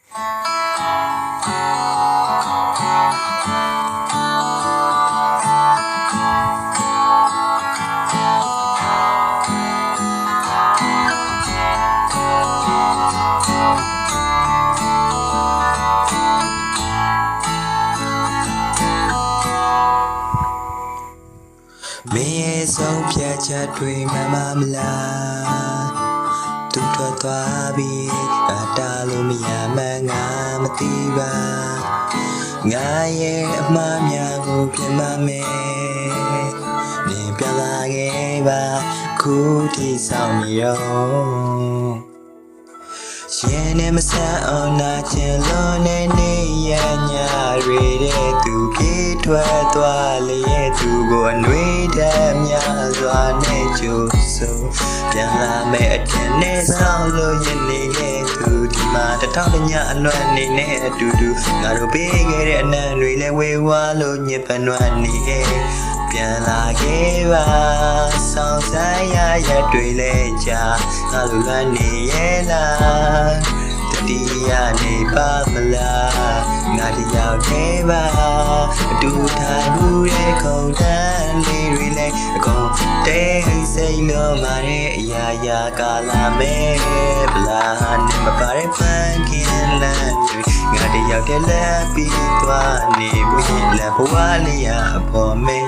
မင်းရဲ့ဆုံးဖြတ်ချက်တွေမှန်ပါမလားသူထွက်သွားပြီးအတားလို့မရမှန်းငါမသိပါငါရဲ့အမှားများကိုပြင်မမယ်နင်ပြန်လာခဲ့ပါခုထိဆောင်နေရောရှင်နဲ့မဆန်းအောင်နာချင်လို့နေနေရညာတွေတဲ့သူပြေးထွက်သွားလေရဲ့သူကိုအနှွေးတမ်းများစွာနဲ့ကြိုးစိုးပြန်လာမဲ့အထင်နဲ့ဆောင်လို့ရနေတဲ့သူဒီမှာတထောင်တညအလွတ်နေနဲ့အတူတူငါတို့ပေးခဲ့တဲ့အနံ့တွေလည်းဝေဝါလို့ညစ်ပနွမ်းနေပြန်လာခဲ့ပါဆောင်ဆိုင်ရရတွေလဲကြာငါတို့လည်းနေရဲ့လားတတိယနေပါမလားငါတယောက်တည်းပါအတူထိုင်မှုရဲ့ခုံတန်းလေးတွေလဲအကုန်တဲစိတ်လုံးမာတဲ့အရာရာကာလာမဲဗလားနေမပါတဲ့ဖန်ကင်းလန်းတွေငါတယောက်တည်းလက်ပြီးသွားနေပြီလက်ဘဝလေးရပေါ်မဲ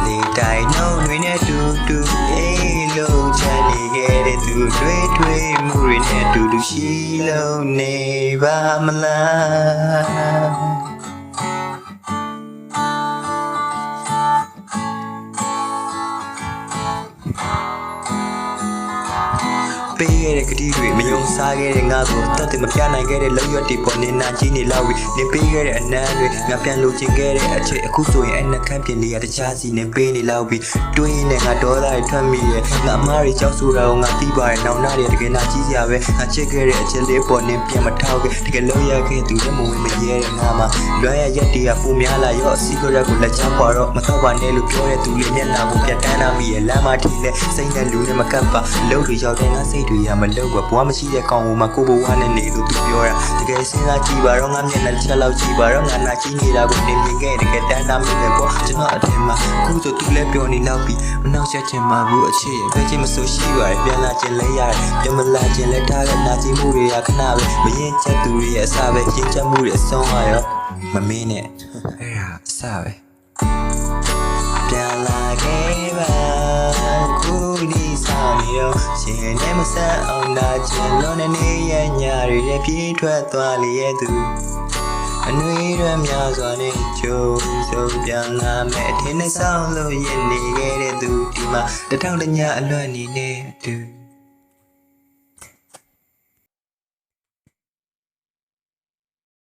လေတိုင်နှုံတွေနဲ့တူတူအေးလို့ချမ်းနေခဲ့တဲ့သူတွေမှုတွေနဲ့တူတူရှိလို့နေပါမလားပေးခဲ့တဲ့ကတိတွေမယုံစားခဲ့တဲ့ငါကိုတတ်တယ်မပြနိုင်ခဲ့တဲ့လောက်ရွက်တွေပေါ်နေနာကြီးနေလောက်ပြီးနေပေးခဲ့တဲ့အနမ်းတွေငါပြန်လိုချင်ခဲ့တဲ့အချိန်အခုဆိုရင်အဲ့နှခမ်းပြင်လေးကတခြားစီနေပေးနေလောက်ပြီးတွေးနေငါဒေါ်လာတွေထွက်မိရဲ့ငါအမားတွေကြောက်ဆိုတာကိုငါသိပါတယ်နောင်နာတွေတကယ်နာကြီးစရာပဲငါချစ်ခဲ့တဲ့အချက်လေးပေါ်နေပြန်မထောက်ခဲ့တကယ်လို့ရခဲ့သူလည်းမဝင်မရဲတဲ့ငါမှာလွမ်းရရက်တွေကပူများလာရောစီဂရက်ကိုလက်ချမ်းပွားတော့မတော့ပါနဲ့လို့ပြောတဲ့သူလေးမျက်နှာကိုပြတ်တန်းလာမိရဲ့လမ်းမထီနဲ့စိတ်နဲ့လူနဲ့မကပ်ပါလို့တွေရောက်တဲ့ငါစိတ်တွေရမလို့ဘွားမရှိတဲ့ကောင်ကိုမှကိုဘဝနဲ့နေလို့သူပြောတာတကယ်စဉ်းစားကြည့်ပါတော့ငါမျက်နှာချက်လောက်ကြည့်ပါတော့ငါနာကြီးနေတာကိုနေမြင်ခဲ့တကယ်တန်းတာမိပဲပေါ့ကျွန်တော်အထင်မှာအခုဆိုသူလည်းပြောနေလောက်ပြီးမနှောက်ယှက်ချင်ပါဘူးအခြေပဲချင်းမဆိုရှိပါတယ်ပြန်လာခြင်းလဲရတယ်ပြန်မလာခြင်းလဲထားတဲ့နာကြီးမှုတွေကခဏပဲမရင်ချက်သူတွေရဲ့အစားပဲရင်ချက်မှုတွေအဆုံးပါရောမမင်းနဲ့အဲ့ဒါအစားပဲပြန်လာခဲ့ပါခုဒီဆောင်နေတော့ရှင်နဲ့မဆန်းအောင်နာချင်လို့နေရညာတွေရဲ့ပြေးထွက်သွားလေရဲ့သူအနှွေးရများစွာနဲ့ကြိုးစုံပြန်လာမဲ့အထင်းနဲ့ဆောင်လို့ရင်နေခဲ့တဲ့သူဒီမှာတထောင်တညအလွတ်နေတဲ့အတူ